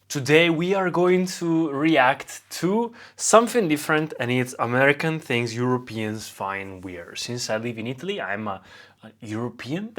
Today we are going to react to something different, and it's American things Europeans find weird. Since I live in Italy, I'm a European.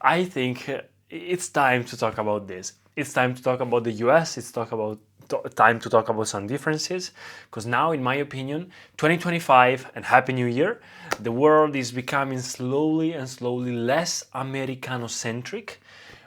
I think it's time to talk about this. It's time to talk about the US. It's time to talk about some differences, because now, in my opinion, 2025 and Happy New Year, the world is becoming slowly and slowly less Americano-centric,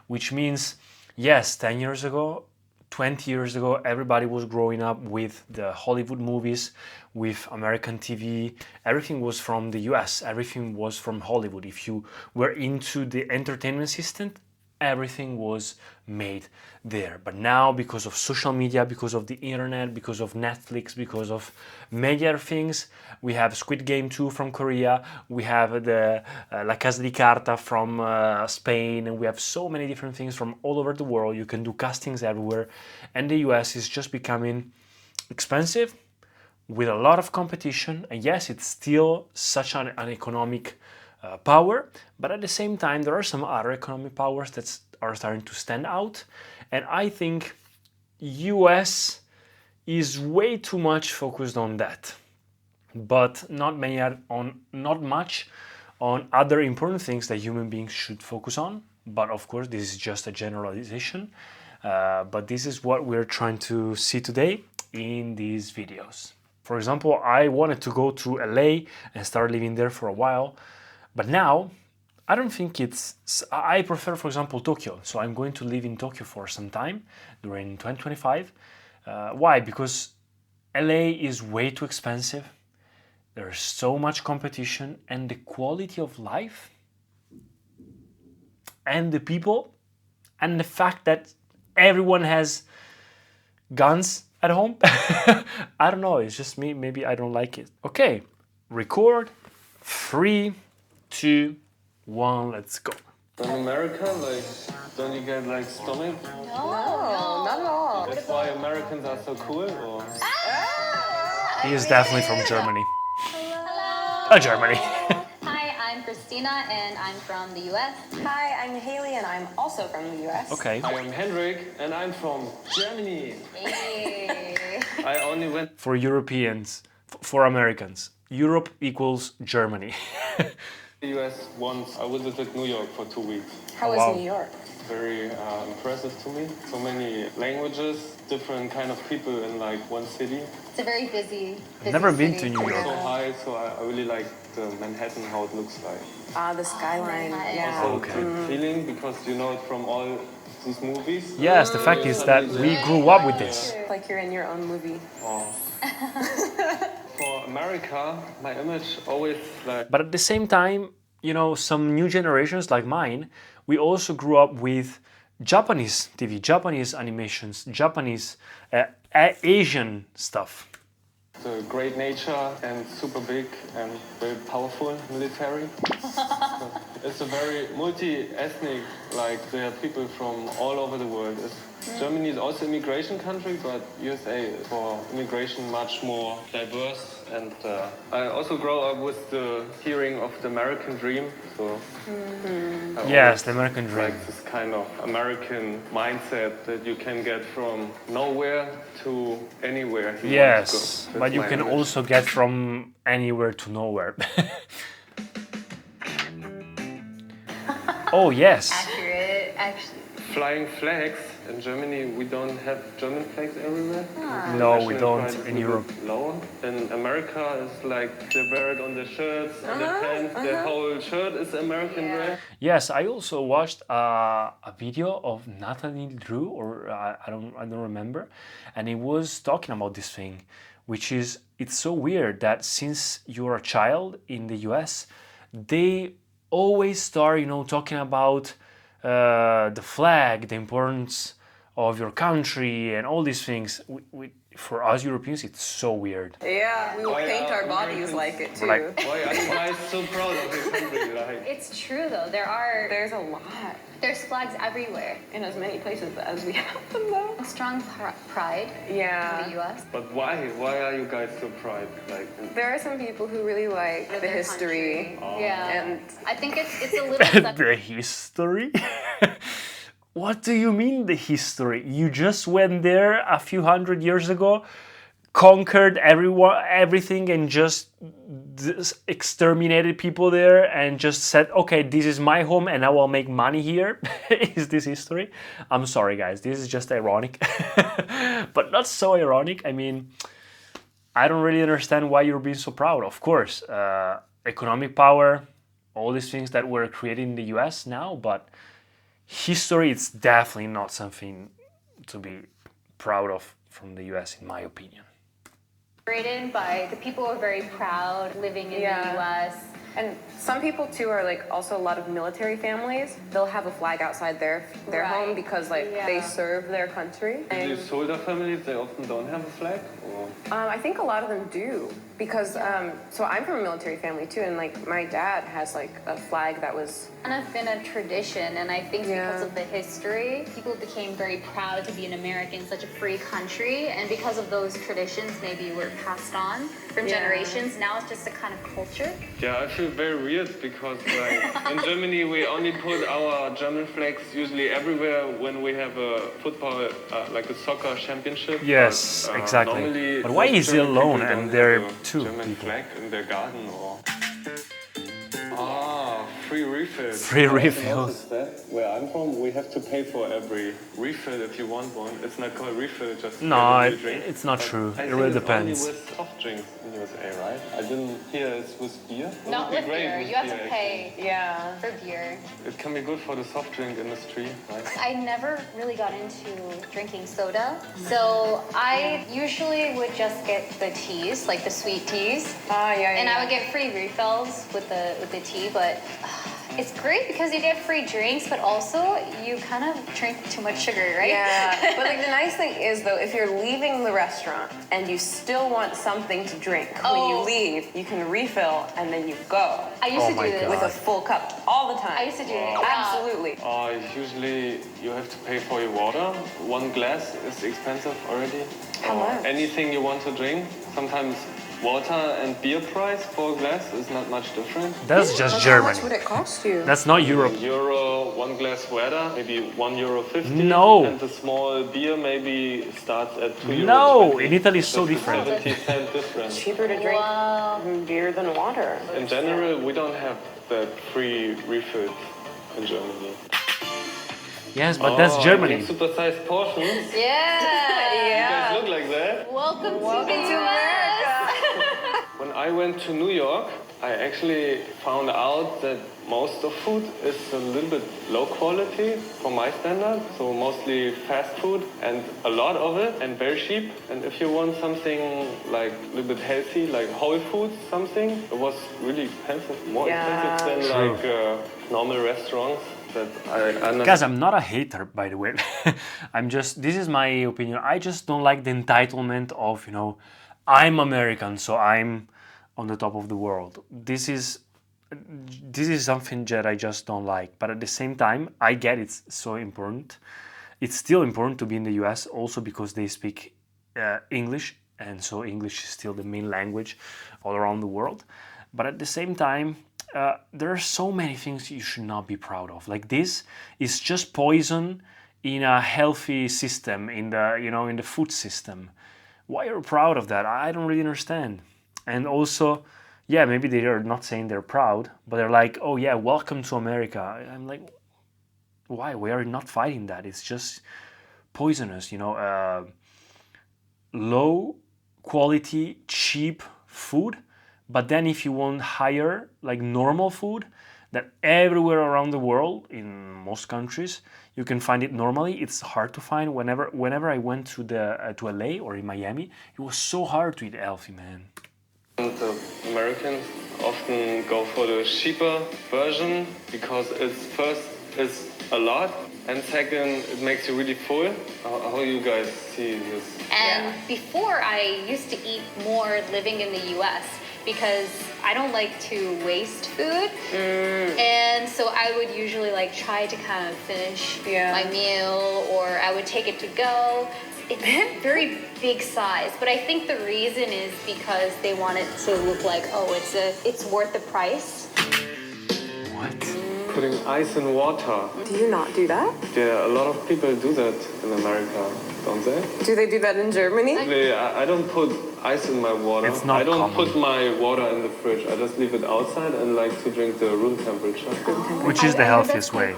which means, yes, 10 years ago, 20 years ago, everybody was growing up with the Hollywood movies, with American TV. Everything was from the US, everything was from Hollywood. If you were into the entertainment system, everything was made there. But now, because of social media, because of the internet, because of Netflix, because of many other things, we have Squid Game 2 from Korea, we have the La Casa di Carta from Spain, and we have so many different things from all over the world. You can do castings everywhere, and the US is just becoming expensive, with a lot of competition. And yes, it's still such an economic power, but at the same time, there are some other economic powers that are starting to stand out. And I think US is way too much focused on that, but not much on other important things that human beings should focus on. But of course, this is just a generalization. But this is what we're trying to see today in these videos. For example, I wanted to go to LA and start living there for a while, but now I don't think I prefer, for example, Tokyo. So I'm going to live in Tokyo for some time during 2025. Why? Because LA is way too expensive. There's so much competition, and the quality of life and the people and the fact that everyone has guns at home. I don't know, it's just me. Maybe I don't like it. Okay, record. 3, 2, 1, let's go. In America, don't you get stomach? No, not at all. That's why Americans are so cool, or? He is definitely from Germany. Hello. Germany. Hi, I'm Christina and I'm from the US. Hi, I'm Haley and I'm also from the US. Okay. I'm Henrik and I'm from Germany. Hey. I only went For Europeans, for Americans, Europe equals Germany. to the US once. I visited New York for 2 weeks. How was wow. New York? Very impressive to me. So many languages, different kind of people in one city. It's a very busy Never been city. to New York. So high, so I really like the Manhattan, how it looks like. The skyline. Manhattan. Yeah. Also Okay. the feeling, because you know it from all these movies. Yes, the fact is that we grew up with this. Like you're in your own movie. Oh. For America, my image always But at the same time, you know, some new generations like mine, we also grew up with Japanese TV, Japanese animations, Japanese, Asian stuff. the great nature and super big and very powerful military. It's a very multi-ethnic, there are people from all over the world. Germany is also an immigration country, but USA is for immigration much more diverse. And I also grow up with the hearing of the American dream. So Yes, the American dream. like this kind of American mindset that you can get from nowhere to anywhere you want Yes, to go. That's but you my can image. also get from anywhere to nowhere. Oh, yes. Accurate, actually. Flying flags. In Germany, we don't have German flags everywhere. No, National we don't pride is in a Europe. bit low. In America, it's they wear it on their shirts, on their pants. The whole shirt is American red. Yes, I also watched a video of Natalie Drew, or I don't remember, and it was talking about this thing, which is, it's so weird that since you're a child in the US, they always start, talking about the flag, the importance of your country, and all these things. For us Europeans, it's so weird. Yeah, we will Why paint are our bodies Americans like it too. like- Why are you guys so proud of your country? It's true though. There's a lot. There's flags everywhere. In as many places as we have them though. A strong pride in Yeah. the US. But why? Why are you guys so proud? There are some people who really like of the their history. country. Yeah. And I think it's a little The history. What do you mean the history? You just went there a few hundred years ago, conquered everything, and just exterminated people there, and just said, "Okay, this is my home, and I will make money here." Is this history? I'm sorry, guys. This is just ironic, but not so ironic. I mean, I don't really understand why you're being so proud. Of course, economic power, all these things that we're creating in the US now, but history, it's definitely not something to be proud of from the US, in my opinion. Celebrated by the people who are very proud living in the US. And some people too are like also a lot of military families. They'll have a flag outside their home because like they serve their country. The soldier families, they often don't have a flag? Or? I think a lot of them do because so I'm from a military family too, and like my dad has like a flag that was Kind of been a tradition, and I think because of the history, people became very proud to be an American, such a free country, and because of those traditions, maybe were passed on from generations. Now it's just a kind of culture. Yeah, I feel very weird because like in Germany we only put our German flags usually everywhere when we have a football, like a soccer championship. Yes, but, exactly. But why is he alone and there are two German people? flag in their garden or? Free refills. Free I also refills. noticed that where I'm from, we have to pay for every refill if you want one. It's not called refill, just No, get a drink. it's not But true. I It think really it's depends. Only with soft drinks in USA, right? I didn't hear it's with beer. It Not would be with great beer. with You have to beer, pay for beer. actually. It can be good for the soft drink industry, right? I never really got into drinking soda, so I usually would just get the teas, like the sweet teas, and I would get free refills with the tea. But it's great because you get free drinks, but also you kind of drink too much sugar, right? Yeah, but like the nice thing is though, if you're leaving the restaurant and you still want something to drink when you leave, you can refill and then you go. I used to do this with a full cup all the time. I used to do it. Absolutely. Usually you have to pay for your water. One glass is expensive already. How much? Anything you want to drink. Sometimes water and beer price for a glass is not much different. That's just How Germany. much would it cost you? That's not Europe. Euro, one glass water, maybe €1.50. No. And the small beer maybe starts at €2. No, in Italy it's so different. 70-cent difference. Cheaper to drink beer than water. In general, we don't have that free refills in Germany. Yes, but that's Germany. Super-sized portions. Yeah. You guys look like that. Welcome to America. When I went to New York, I actually found out that most of food is a little bit low quality for my standards, so mostly fast food and a lot of it and very cheap. And if you want something like a little bit healthy, like whole foods something, it was really expensive, more expensive than like normal restaurants. That I understand. Guys, I'm not a hater, by the way. This is my opinion. I just don't like the entitlement of, I'm American, so I'm on the top of the world. This is something that I just don't like. But at the same time, I get it's so important. It's still important to be in the US also because they speak English, and so English is still the main language all around the world. But at the same time, there are so many things you should not be proud of. Like this is just poison in a healthy system, in the food system. Why are you proud of that? I don't really understand. And also, yeah, maybe they are not saying they're proud, but they're like, oh yeah, welcome to America. I'm like, why? We are not fighting that. It's just poisonous, low quality, cheap food. But then if you want higher, like normal food, that everywhere around the world, in most countries, you can find it normally. It's hard to find. Whenever I went to LA or in Miami, it was so hard to eat healthy, man. The Americans often go for the cheaper version because it's a lot, and second, it makes you really full. How you guys see this? And before, I used to eat more living in the US because I don't like to waste food. And so I would usually try to kind of finish my meal, or I would take it to go. It's a very big size, but I think the reason is because they want it to look like, it's worth the price. What? putting ice in water. Do you not do that? Yeah, a lot of people do that in America, don't they? Do they do that in Germany? I don't put ice in my water. It's not I don't common. put my water in the fridge. I just leave it outside and like to drink the room temperature. Which is the healthiest way.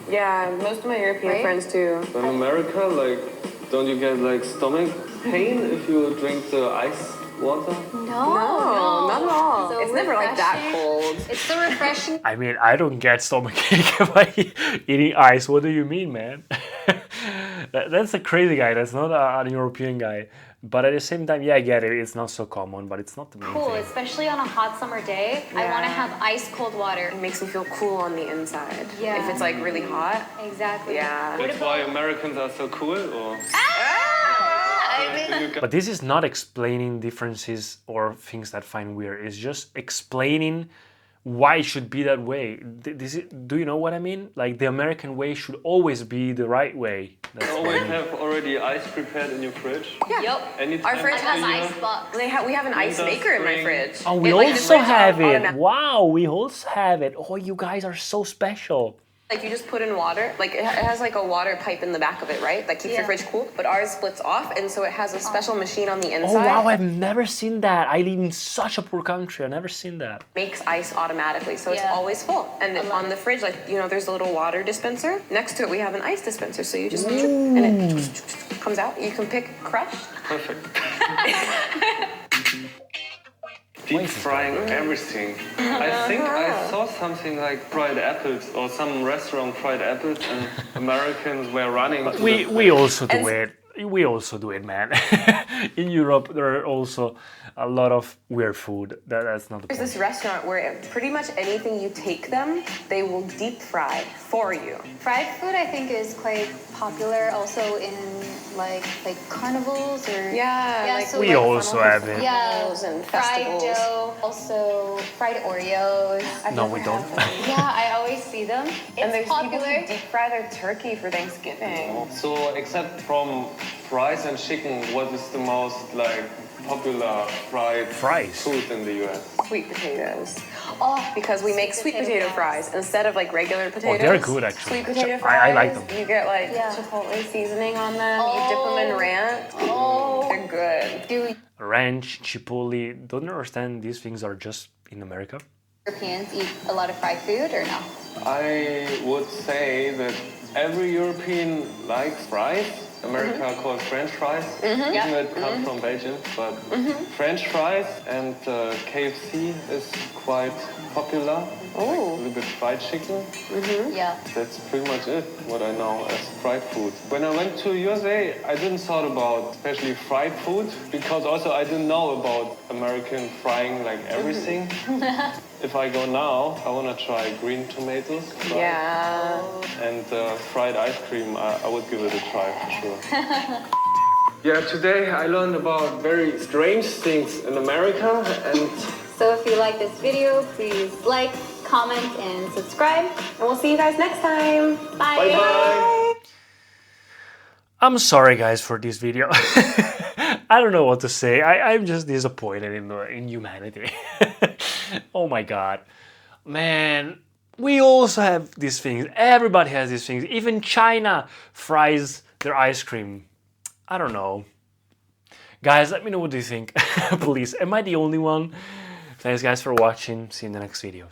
Yeah, most of my European Right? friends do. In America, like, don't you get like stomach pain if you drink the ice water? No, not at all. So It's never like that refreshing. cold. It's so refreshing. I mean, I don't get stomachache by eating ice. What do you mean, man? That's a crazy guy. That's not an European guy. But at the same time, yeah, I get it. It's not so common, but it's not the main Cool, thing. especially on a hot summer day. I want to Yeah. have ice cold water. It makes me feel cool on the inside. Yeah. If it's like really hot. Exactly. Yeah. What That's why about? Americans are so cool, or? You But this is not explaining differences or things that find weird. It's just explaining why it should be that way. Do you know what I mean? Like the American way should always be the right way. That's You what I always mean. have already ice prepared in your fridge. Yep. Anytime Our fridge I have of the year. ice box. We have an ice Winter, maker in my spring. fridge. Oh, we It, like, the also fridge have it. automatic- Wow, we also have it. Oh, you guys are so special. Like you just put in water, like it has like a water pipe in the back of it, right? That keeps your Yeah. fridge cool. But ours splits off, and so it has a special machine on the Oh inside. wow, I've never seen that. I live in such a poor country. I've never seen that. Makes ice automatically, so it's Yeah. always full. And on the fridge, like there's a little water dispenser. Next to it, we have an ice dispenser, so you just and it comes out. You can pick crushed. Perfect. Deep frying everything. I think I saw something like fried apples or some restaurant fried apples and Americans were running. to We the- we also do And- it. We also do it, man. In Europe, there are also a lot of weird food. That's not the There's point. this restaurant where pretty much anything you take them, they will deep fry for you. Fried food, I think, is quite popular also in like carnivals or Like so We like also have it. yeah, Festivals and fried festivals. dough, also fried Oreos. No, we don't. Yeah, I always see them. It's And there's people popular. who deep fry their turkey for Thanksgiving. So except from fries and chicken, what is the most like popular fried Fries. food in the US? Sweet potatoes. Oh, Because we make sweet potato fries instead of like regular potatoes. they're good, actually. Sweet potato I fries. like them. You get like Yeah. chipotle seasoning on them. You dip them in ranch. Oh, They're good. do Ranch, chipotle. Don't you understand these things are just in America? Europeans eat a lot of fried food or no? I would say that every European likes fries. America calls French fries, even Yeah. though it comes from Belgium. But French fries and KFC is quite popular. Like a little bit fried chicken. Yeah. That's pretty much it, what I know as fried food. When I went to USA, I didn't thought about especially fried food because also I didn't know about American frying like everything. If I go now, I want to try green tomatoes. fried, Yeah. And fried ice cream, I would give it a try for sure. Yeah, today I learned about very strange things in America and So if you like this video, please like, comment, and subscribe. And we'll see you guys next time. Bye. bye-bye. I'm sorry, guys, for this video. I don't know what to say. I'm just disappointed in humanity. Oh my god. Man, we also have these things. Everybody has these things. Even China fries their ice cream. I don't know. Guys, let me know what you think. Please, am I the only one? Thanks, guys, for watching. See you in the next videos.